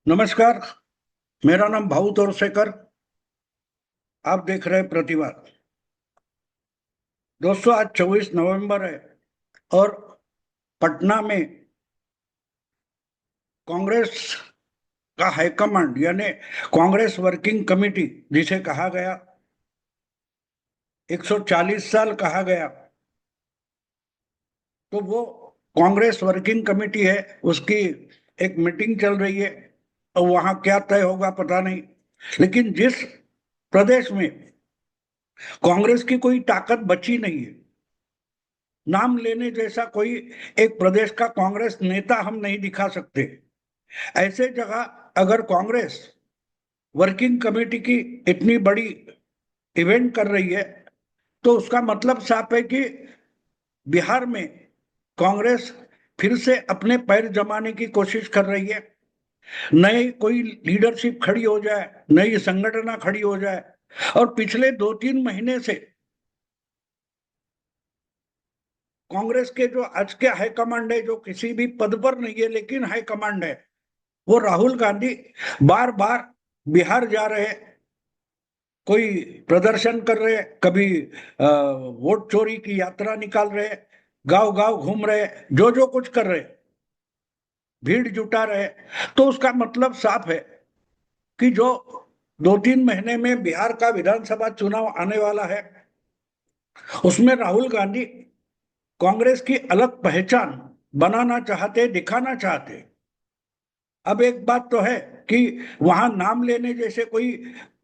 नमस्कार। मेरा नाम भाऊ तोरसेकर। आप देख रहे हैं प्रतिवाद। दोस्तों, आज 24 नवंबर है और पटना में कांग्रेस का हाईकमांड यानी कांग्रेस वर्किंग कमेटी, जिसे कहा गया 140 साल कहा गया, तो वो कांग्रेस वर्किंग कमेटी है, उसकी एक मीटिंग चल रही है। और वहां क्या तय होगा पता नहीं, लेकिन जिस प्रदेश में कांग्रेस की कोई ताकत बची नहीं है, नाम लेने जैसा कोई एक प्रदेश का कांग्रेस नेता हम नहीं दिखा सकते, ऐसे जगह अगर कांग्रेस वर्किंग कमेटी की इतनी बड़ी इवेंट कर रही है, तो उसका मतलब साफ है कि बिहार में कांग्रेस फिर से अपने पैर जमाने की कोशिश कर रही है। नई कोई लीडरशिप खड़ी हो जाए, नई संगठना खड़ी हो जाए। और पिछले 2-3 महीने से कांग्रेस के जो आज के हाईकमांड है, जो किसी भी पद पर नहीं है लेकिन हाईकमांड है, वो राहुल गांधी बार बार बिहार जा रहे हैं, कोई प्रदर्शन कर रहे हैं, कभी वोट चोरी की यात्रा निकाल रहे हैं, गांव गांव घूम रहे हैं, जो जो कुछ कर रहे हैं, भीड़ जुटा रहे हैं। तो उसका मतलब साफ है कि जो 2-3 महीने में बिहार का विधानसभा चुनाव आने वाला है, उसमें राहुल गांधी कांग्रेस की अलग पहचान बनाना चाहते, दिखाना चाहते। अब एक बात तो है कि वहां नाम लेने जैसे कोई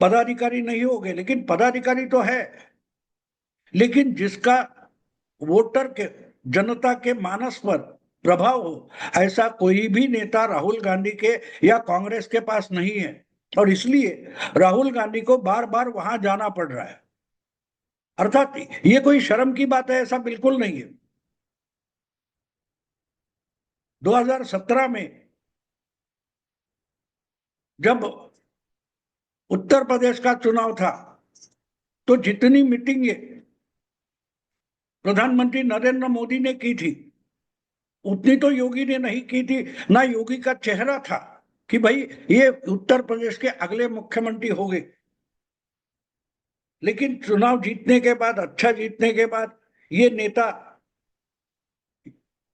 पदाधिकारी नहीं होंगे, लेकिन पदाधिकारी तो है। लेकिन जिसका वोटर के, जनता के मानस पर प्रभाव हो, ऐसा कोई भी नेता राहुल गांधी के या कांग्रेस के पास नहीं है। और इसलिए राहुल गांधी को बार बार वहां जाना पड़ रहा है। अर्थात ये कोई शर्म की बात है, ऐसा बिल्कुल नहीं है। 2017 में जब उत्तर प्रदेश का चुनाव था, तो जितनी मीटिंगें प्रधानमंत्री नरेंद्र मोदी ने की थी, उतनी तो योगी ने नहीं की थी। ना योगी का चेहरा था कि भाई ये उत्तर प्रदेश के अगले मुख्यमंत्री हो गए। लेकिन चुनाव जीतने के बाद, अच्छा जीतने के बाद, ये नेता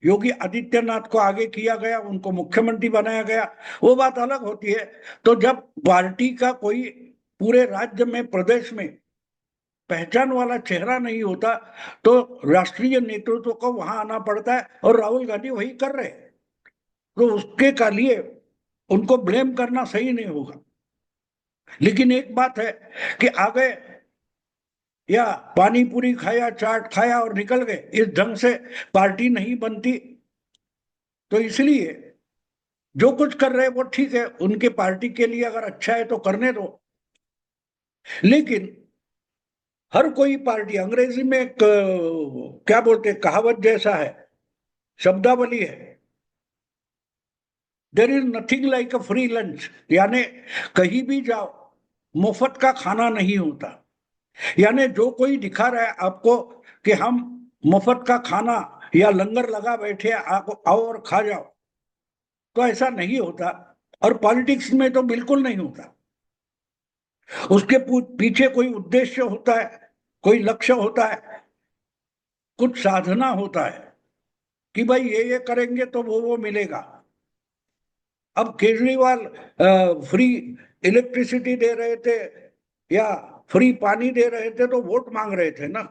योगी आदित्यनाथ को आगे किया गया, उनको मुख्यमंत्री बनाया गया। वो बात अलग होती है। तो जब पार्टी का कोई पूरे राज्य में, प्रदेश में पहचान वाला चेहरा नहीं होता, तो राष्ट्रीय नेतृत्व को वहां आना पड़ता है, और राहुल गांधी वही कर रहे हैं। तो उसके का लिए उनको ब्लेम करना सही नहीं होगा। लेकिन एक बात है कि आ गए या पानी पूरी खाया, चाट खाया और निकल गए, इस ढंग से पार्टी नहीं बनती। तो इसलिए जो कुछ कर रहे हैं वो ठीक है, उनके पार्टी के लिए अगर अच्छा है तो करने दो। लेकिन हर कोई पार्टी, अंग्रेजी में एक क्या बोलते हैं, कहावत जैसा है, शब्दावली है, there is nothing like a free lunch. यानी कहीं भी जाओ, मुफ्त का खाना नहीं होता। यानी जो कोई दिखा रहा है आपको कि हम मुफ्त का खाना या लंगर लगा बैठे, आप आओ और खा जाओ, तो ऐसा नहीं होता। और पॉलिटिक्स में तो बिल्कुल नहीं होता। उसके पीछे कोई उद्देश्य होता है, कोई लक्ष्य होता है, कुछ साधना होता है कि भाई ये करेंगे तो वो मिलेगा। अब केजरीवाल फ्री इलेक्ट्रिसिटी दे रहे थे या फ्री पानी दे रहे थे तो वोट मांग रहे थे ना।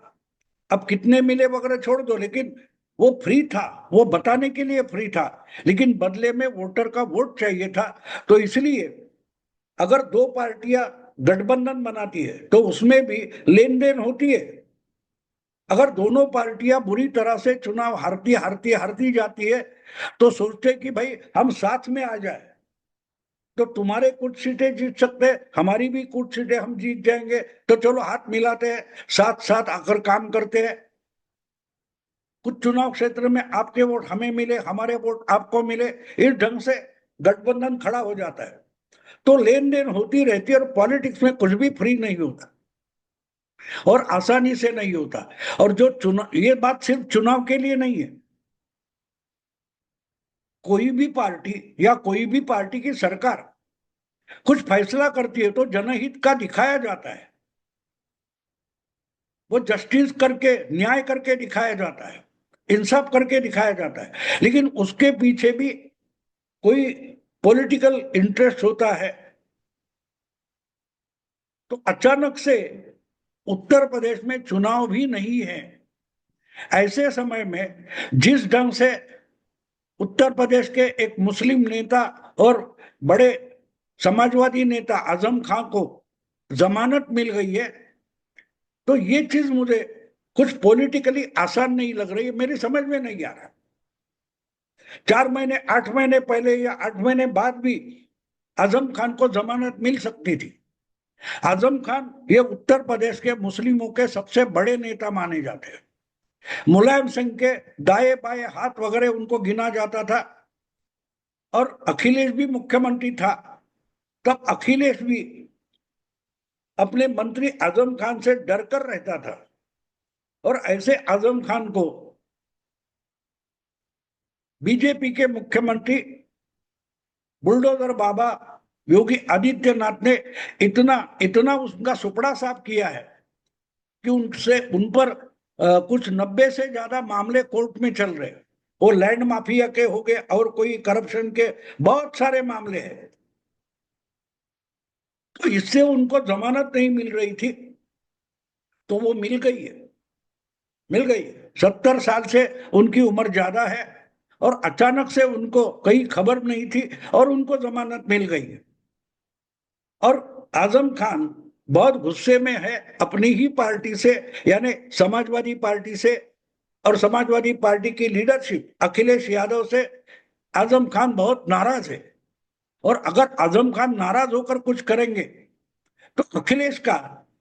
अब कितने मिले वगैरह छोड़ दो, लेकिन वो फ्री था, वो बताने के लिए फ्री था, लेकिन बदले में वोटर का वोट चाहिए था। तो इसलिए अगर दो पार्टियां गठबंधन बनाती है तो उसमें भी लेन देन होती है। अगर दोनों पार्टियां बुरी तरह से चुनाव हारती हारती हारती जाती है, तो सोचते कि भाई हम साथ में आ जाए, तो तुम्हारे कुछ सीटें जीत सकते हैं, हमारी भी कुछ सीटें हम जीत जाएंगे, तो चलो हाथ मिलाते हैं, साथ साथ आकर काम करते हैं। कुछ चुनाव क्षेत्र में आपके वोट हमें मिले, हमारे वोट आपको मिले, इस ढंग से गठबंधन खड़ा हो जाता है। तो लेन देन होती रहती है, और पॉलिटिक्स में कुछ भी फ्री नहीं होता और आसानी से नहीं होता। और जो चुनाव, ये बात सिर्फ चुनाव के लिए नहीं है, कोई भी पार्टी या कोई भी पार्टी की सरकार कुछ फैसला करती है तो जनहित का दिखाया जाता है, वो जस्टिस करके, न्याय करके दिखाया जाता है, इंसाफ करके दिखाया जाता है। लेकिन उसके पीछे भी कोई पॉलिटिकल इंटरेस्ट होता है। तो अचानक से उत्तर प्रदेश में चुनाव भी नहीं है, ऐसे समय में जिस ढंग से उत्तर प्रदेश के एक मुस्लिम नेता और बड़े समाजवादी नेता आजम खान को जमानत मिल गई है, तो ये चीज मुझे कुछ पॉलिटिकली आसान नहीं लग रही है, मेरी समझ में नहीं आ रहा। 4 महीने 8 महीने पहले या 8 महीने बाद भी आजम खान को जमानत मिल सकती थी। आजम खान ये उत्तर प्रदेश के मुस्लिमों के सबसे बड़े नेता माने जाते हैं। मुलायम सिंह के दाएं बाएं हाथ वगैरह उनको गिना जाता था, और अखिलेश भी मुख्यमंत्री था तब अखिलेश भी अपने मंत्री आजम खान से डरकर रहता था। और ऐसे आजम खान को बीजेपी के मुख्यमंत्री बुलडोजर बाबा योगी आदित्यनाथ ने इतना इतना उसका सुपड़ा साफ किया है कि उन पर कुछ 90 से ज्यादा मामले कोर्ट में चल रहे हैं। वो लैंड माफिया के हो गए और कोई करप्शन के बहुत सारे मामले हैं। तो इससे उनको जमानत नहीं मिल रही थी, तो वो मिल गई है, मिल गई। 70 साल से उनकी उम्र ज्यादा है और अचानक से उनको कहीं खबर नहीं थी और उनको जमानत मिल गई है। और आजम खान बहुत गुस्से में है अपनी ही पार्टी से, यानी समाजवादी पार्टी से, और समाजवादी पार्टी की लीडरशिप अखिलेश यादव से आजम खान बहुत नाराज है। और अगर आजम खान नाराज होकर कुछ करेंगे तो अखिलेश का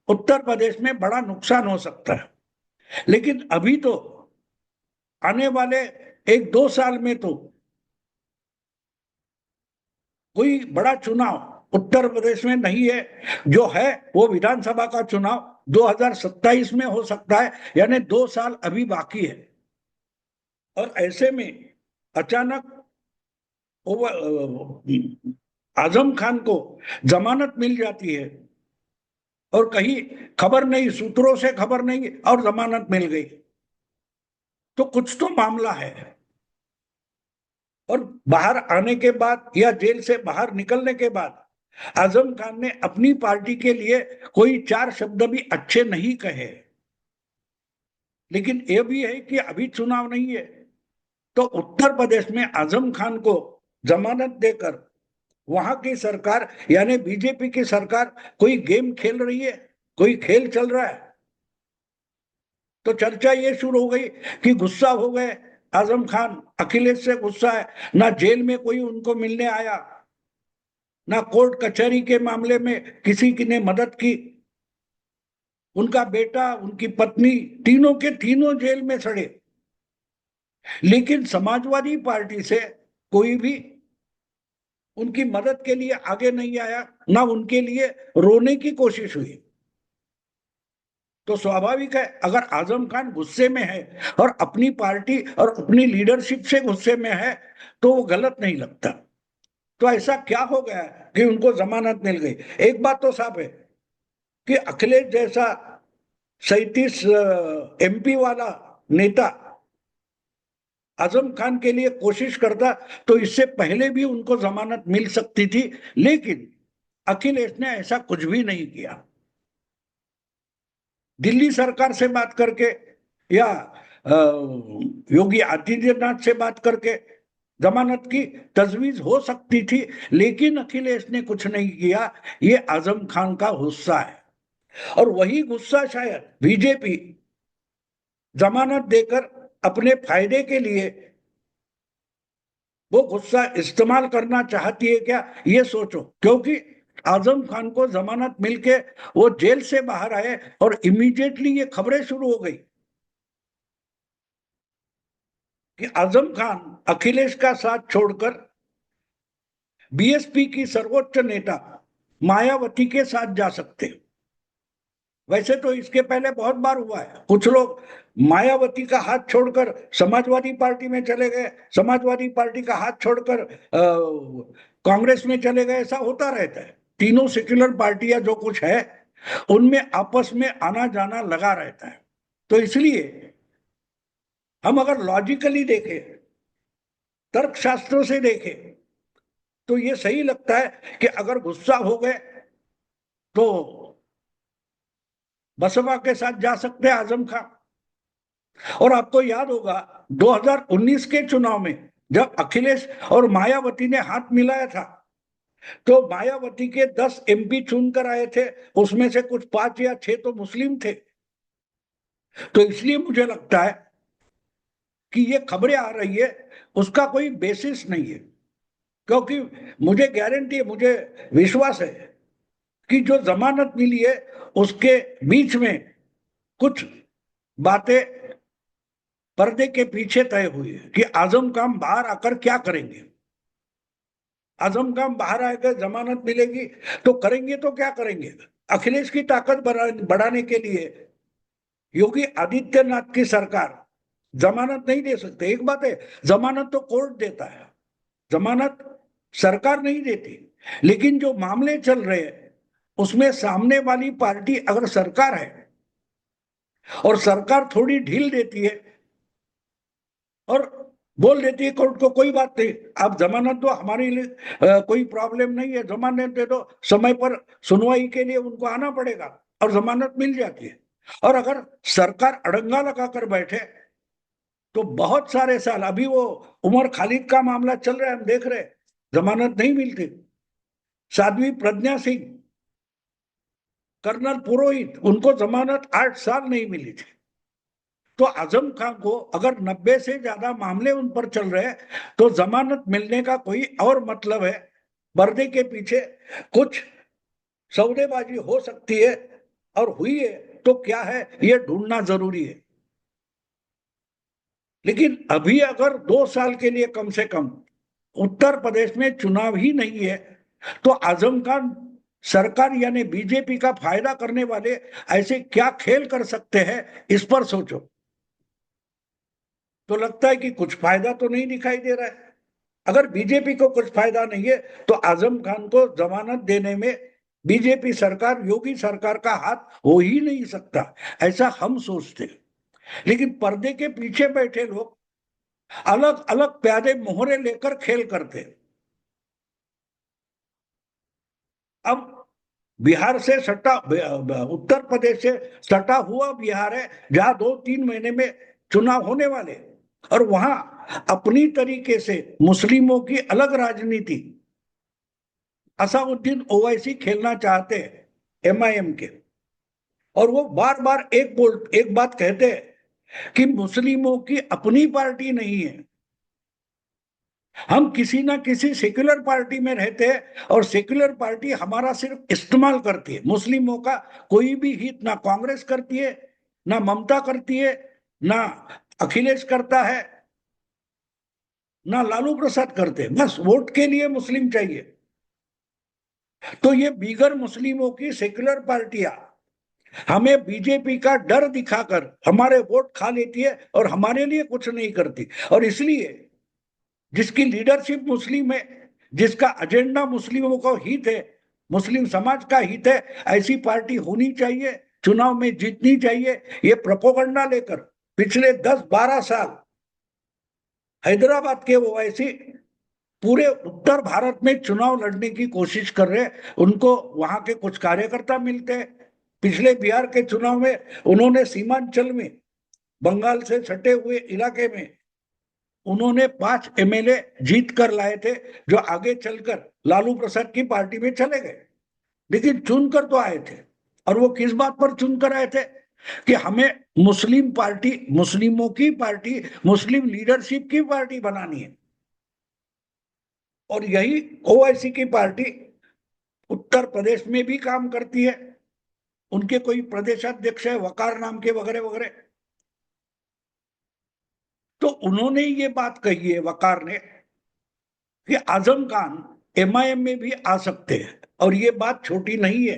उत्तर प्रदेश में बड़ा नुकसान हो सकता है। लेकिन अभी तो आने वाले 1-2 साल में तो कोई बड़ा चुनाव उत्तर प्रदेश में नहीं है। जो है वो विधानसभा का चुनाव 2027 में हो सकता है, यानी 2 साल अभी बाकी है। और ऐसे में अचानक आजम खान को जमानत मिल जाती है और कहीं खबर नहीं, सूत्रों से खबर नहीं, और जमानत मिल गई, तो कुछ तो मामला है। और बाहर आने के बाद या जेल से बाहर निकलने के बाद आजम खान ने अपनी पार्टी के लिए कोई 4 शब्द भी अच्छे नहीं कहे। लेकिन यह भी है कि अभी चुनाव नहीं है, तो उत्तर प्रदेश में आजम खान को जमानत देकर वहां की सरकार यानी बीजेपी की सरकार कोई गेम खेल रही है, कोई खेल चल रहा है। तो चर्चा ये शुरू हो गई कि गुस्सा हो गए आजम खान, अखिलेश से गुस्सा है, ना जेल में कोई उनको मिलने आया, ना कोर्ट कचहरी के मामले में किसी की ने मदद की। उनका बेटा, उनकी पत्नी, तीनों के तीनों जेल में सड़े। लेकिन समाजवादी पार्टी से कोई भी उनकी मदद के लिए आगे नहीं आया, ना उनके लिए रोने की कोशिश हुई। तो स्वाभाविक है अगर आजम खान गुस्से में है और अपनी पार्टी और अपनी लीडरशिप से गुस्से में है तो वो गलत नहीं लगता। तो ऐसा क्या हो गया कि उनको जमानत मिल गई? एक बात तो साफ है कि अखिलेश जैसा 37 MP वाला नेता आजम खान के लिए कोशिश करता तो इससे पहले भी उनको जमानत मिल सकती थी, लेकिन अखिलेश ने ऐसा कुछ भी नहीं किया। दिल्ली सरकार से बात करके या योगी आदित्यनाथ से बात करके जमानत की तजवीज हो सकती थी, लेकिन अखिलेश ने कुछ नहीं किया। ये आजम खान का गुस्सा है, और वही गुस्सा शायद बीजेपी जमानत देकर अपने फायदे के लिए वो गुस्सा इस्तेमाल करना चाहती है क्या, ये सोचो। क्योंकि आजम खान को जमानत मिलके वो जेल से बाहर आए और इमीडिएटली ये खबरें शुरू हो गई कि आजम खान अखिलेश का साथ छोड़कर बीएसपी की सर्वोच्च नेता मायावती के साथ जा सकते। वैसे तो इसके पहले बहुत बार हुआ है, कुछ लोग मायावती का हाथ छोड़कर समाजवादी पार्टी में चले गए, समाजवादी पार्टी का हाथ छोड़कर कांग्रेस में चले गए, ऐसा होता रहता है। तीनों सेक्युलर पार्टियां जो कुछ है उनमें आपस में आना जाना लगा रहता है। तो इसलिए हम अगर लॉजिकली देखें, तर्कशास्त्रों से देखें, तो ये सही लगता है कि अगर गुस्सा हो गए तो बसपा के साथ जा सकते हैं आजम खान। और आपको याद होगा 2019 के चुनाव में जब अखिलेश और मायावती ने हाथ मिलाया था, तो मायावती के 10 एमपी चुनकर आए थे, उसमें से कुछ 5 या 6 तो मुस्लिम थे। तो इसलिए मुझे लगता है कि ये खबरें आ रही है उसका कोई बेसिस नहीं है, क्योंकि मुझे गारंटी है, मुझे विश्वास है कि जो जमानत मिली है उसके बीच में कुछ बातें पर्दे के पीछे तय हुई है कि आजम खान बाहर आकर क्या करेंगे। आजम खान बाहर आएगा, जमानत मिलेगी तो करेंगे, तो क्या करेंगे? अखिलेश की ताकत बढ़ाने के लिए योगी आदित्यनाथ की सरकार जमानत नहीं दे सकते। एक बात है, जमानत तो कोर्ट देता है, जमानत सरकार नहीं देती। लेकिन जो मामले चल रहे हैं उसमें सामने वाली पार्टी अगर सरकार है और सरकार थोड़ी ढील देती है और बोल देती है कोर्ट को कोई बात नहीं, आप जमानत दो, हमारे लिए कोई प्रॉब्लम नहीं है, जमानत दे दो, समय पर सुनवाई के लिए उनको आना पड़ेगा, और जमानत मिल जाती है। और अगर सरकार अड़ंगा लगाकर बैठे तो बहुत सारे साल, अभी वो उमर खालिद का मामला चल रहा है, हम देख रहे हैं, जमानत नहीं मिलती। साध्वी प्रज्ञा सिंह, कर्नल पुरोहित, उनको जमानत 8 साल नहीं मिली थी। तो आजम खान को अगर 90 से ज्यादा मामले उन पर चल रहे हैं तो जमानत मिलने का कोई और मतलब है, पर्दे के पीछे कुछ सौदेबाजी हो सकती है, और हुई है तो क्या है ये ढूंढना जरूरी है। लेकिन अभी अगर 2 साल के लिए कम से कम उत्तर प्रदेश में चुनाव ही नहीं है, तो आजम खान सरकार यानी बीजेपी का फायदा करने वाले ऐसे क्या खेल कर सकते हैं, इस पर सोचो। तो लगता है कि कुछ फायदा तो नहीं दिखाई दे रहा है। अगर बीजेपी को कुछ फायदा नहीं है तो आजम खान को जमानत देने में बीजेपी सरकार, योगी सरकार का हाथ हो ही नहीं सकता, ऐसा हम सोचते हैं। लेकिन पर्दे के पीछे बैठे लोग अलग अलग प्यादे मोहरे लेकर खेल करते। अब बिहार से सटा, उत्तर प्रदेश से सटा हुआ बिहार है जहां 2-3 महीने में चुनाव होने वाले, और वहां अपनी तरीके से मुस्लिमों की अलग राजनीति असाउद्दीन ओवैसी खेलना चाहते हैं एमआईएम के। और वो बार बार एक बात कहते हैं कि मुस्लिमों की अपनी पार्टी नहीं है, हम किसी ना किसी सेक्युलर पार्टी में रहते हैं और सेक्युलर पार्टी हमारा सिर्फ इस्तेमाल करती है। मुस्लिमों का कोई भी हित ना कांग्रेस करती है, ना ममता करती है, ना अखिलेश करता है, ना लालू प्रसाद करते, बस वोट के लिए मुस्लिम चाहिए। तो ये बीगर मुस्लिमों की सेक्युलर पार्टियां हमें बीजेपी का डर दिखाकर हमारे वोट खा लेती है और हमारे लिए कुछ नहीं करती। और इसलिए जिसकी लीडरशिप मुस्लिम है, जिसका एजेंडा मुस्लिमों को हित है, मुस्लिम समाज का हित है, ऐसी पार्टी होनी चाहिए, चुनाव में जीतनी चाहिए। ये प्रोपोगंडा लेकर पिछले 10-12 साल हैदराबाद के ओवैसी पूरे उत्तर भारत में चुनाव लड़ने की कोशिश कर रहे हैं। उनको वहां के कुछ कार्यकर्ता मिलते हैं। पिछले बिहार के चुनाव में उन्होंने सीमांचल में, बंगाल से सटे हुए इलाके में उन्होंने 5 एमएलए जीत कर लाए थे, जो आगे चलकर लालू प्रसाद की पार्टी में चले गए। लेकिन चुनकर तो आए थे, और वो किस बात पर चुनकर आए थे कि हमें मुस्लिम पार्टी, मुस्लिमों की पार्टी, मुस्लिम लीडरशिप की पार्टी बनानी है। और यही ओवैसी की पार्टी उत्तर प्रदेश में भी काम करती है। उनके कोई प्रदेशाध्यक्ष है वकार नाम के, वगैरह वगैरह। तो उन्होंने ये बात कही है, वकार ने, कि आजम खान एमआईएम में भी आ सकते हैं। और ये बात छोटी नहीं है,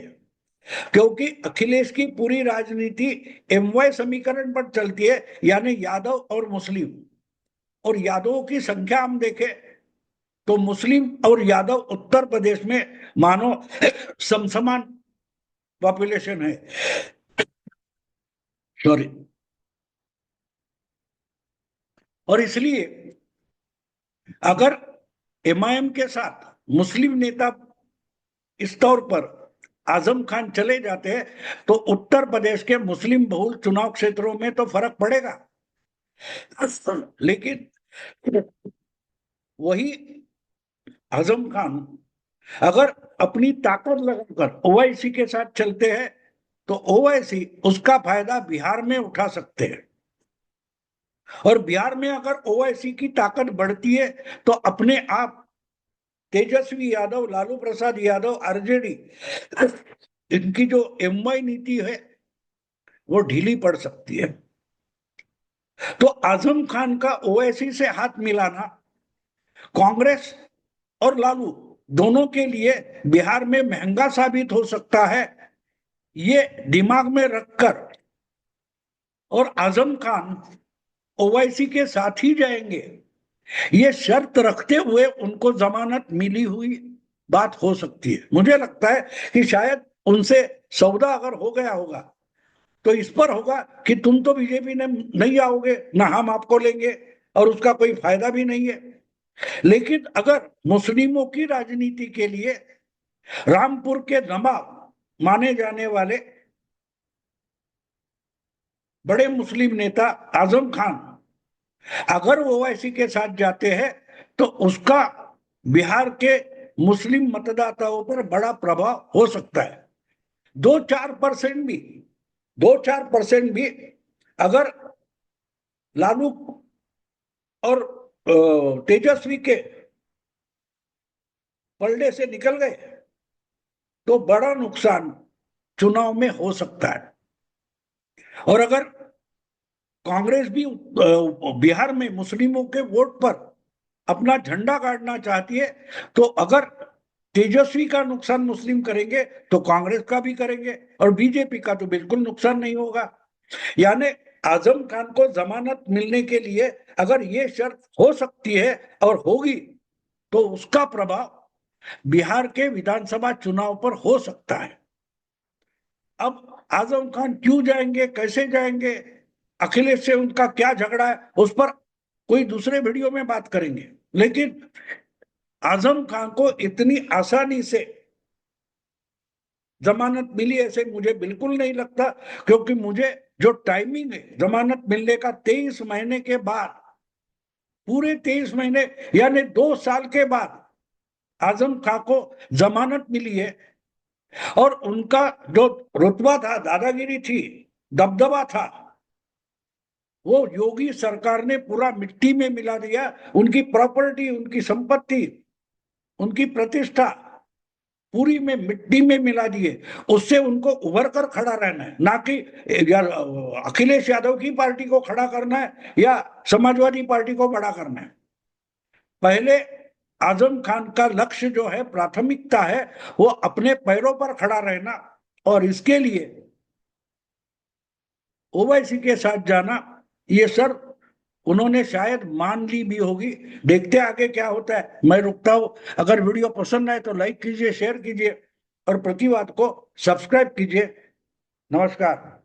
क्योंकि अखिलेश की पूरी राजनीति एमवाई समीकरण पर चलती है, यानी यादव और मुस्लिम। और यादवों की संख्या हम देखें तो मुस्लिम और यादव उत्तर प्रदेश में मानो समसमान पॉपुलेशन है। सॉरी। और इसलिए अगर एमआईएम के साथ मुस्लिम नेता इस तौर पर आजम खान चले जाते हैं तो उत्तर प्रदेश के मुस्लिम बहुल चुनाव क्षेत्रों में तो फर्क पड़ेगा, लेकिन वही आजम खान अगर अपनी ताकत लगाकर ओवैसी के साथ चलते हैं तो ओवैसी उसका फायदा बिहार में उठा सकते हैं। और बिहार में अगर ओवैसी की ताकत बढ़ती है तो अपने आप तेजस्वी यादव, लालू प्रसाद यादव, आरजेडी, इनकी जो एमवाई नीति है वो ढीली पड़ सकती है। तो आजम खान का ओवैसी से हाथ मिलाना कांग्रेस और लालू दोनों के लिए बिहार में महंगा साबित हो सकता है। ये दिमाग में रखकर और आजम खान ओवैसी के साथ ही जाएंगे, ये शर्त रखते हुए उनको जमानत मिली हुई बात हो सकती है। मुझे लगता है कि शायद उनसे सौदा अगर हो गया होगा तो इस पर होगा कि तुम तो बीजेपी में नहीं आओगे, ना हम आपको लेंगे, और उसका कोई फायदा भी नहीं है। लेकिन अगर मुस्लिमों की राजनीति के लिए रामपुर के नवाब माने जाने वाले बड़े मुस्लिम नेता आजम खान अगर वो ओवैसी के साथ जाते हैं तो उसका बिहार के मुस्लिम मतदाताओं पर बड़ा प्रभाव हो सकता है। 2-4% भी 2-4% भी अगर लालू और तेजस्वी के पलड़े से निकल गए तो बड़ा नुकसान चुनाव में हो सकता है। और अगर कांग्रेस भी बिहार में मुस्लिमों के वोट पर अपना झंडा गाड़ना चाहती है तो अगर तेजस्वी का नुकसान मुस्लिम करेंगे तो कांग्रेस का भी करेंगे और बीजेपी का तो बिल्कुल नुकसान नहीं होगा। यानी आजम खान को जमानत मिलने के लिए अगर ये शर्त हो सकती है और होगी तो उसका प्रभाव बिहार के विधानसभा चुनाव पर हो सकता है। अब आजम खान क्यों जाएंगे, कैसे जाएंगे, अखिलेश से उनका क्या झगड़ा है, उस पर कोई दूसरे वीडियो में बात करेंगे। लेकिन आजम खान को इतनी आसानी से जमानत मिली ऐसे मुझे बिल्कुल नहीं लगता, क्योंकि मुझे जो टाइमिंग है जमानत मिलने का 23 महीने के बाद, पूरे 23 महीने यानी 2 साल के बाद आजम खान को जमानत मिली है। और उनका जो रुतबा था, दादागिरी थी, दबदबा था, वो योगी सरकार ने पूरा मिट्टी में मिला दिया। उनकी प्रॉपर्टी, उनकी संपत्ति, उनकी प्रतिष्ठा पूरी में मिट्टी में मिला दिए। उससे उनको उभर कर खड़ा रहना है, ना कि अखिलेश यादव की पार्टी को खड़ा करना है या समाजवादी पार्टी को बड़ा करना है। पहले आजम खान का लक्ष्य जो है, प्राथमिकता है, वो अपने पैरों पर खड़ा रहना, और इसके लिए ओवैसी के साथ जाना ये सर उन्होंने शायद मान ली भी होगी। देखते आगे क्या होता है। मैं रुकता हूं। अगर वीडियो पसंद आए तो लाइक कीजिए, शेयर कीजिए और प्रतिवाद को सब्सक्राइब कीजिए। नमस्कार।